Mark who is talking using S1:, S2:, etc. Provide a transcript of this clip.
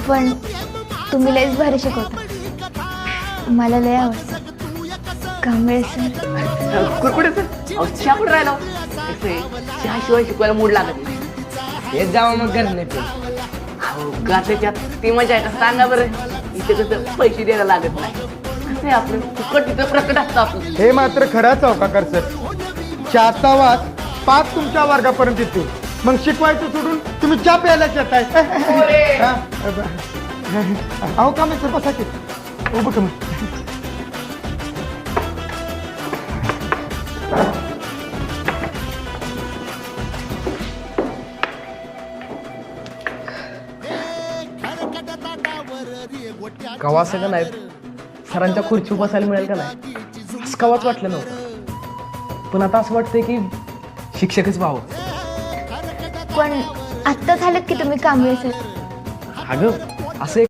S1: पण तुम्ही लयच भारी शिकवता, मला लय आवडतं. कांबळे सर.
S2: कुरकुडे सर चहा पण राहिला चहा शिवाय शिकवायला मूड लागत नाही.
S3: हे जावं मग घर नाही
S2: अहो गात्याच्यात ती मजा आहे का सांगा बरं. इथे कसं पैसे द्यायला लागत नाही. कसं आहे आपलं फुकट तिथं प्रकट असतं आपलं.
S4: हे मात्र खरंच चौकाकर सर. चहाचा वास पाच तुमच्या वर्गापर्यंत येतो, मग शिकवायचं सोडून तुम्ही चहा प्यायलाच येत आहे. अहो का मी सर बसा की उभं कमी.
S3: कवा असं का नाही सरांच्या खुर्ची बसायला मिळेल का नाही असं कवाच वाटलं नव्हतं, पण आता असं वाटतंय की शिक्षकच व्हावं.
S1: पण आत्ता झालं की तुम्ही कांबळे सर.
S3: अगं असं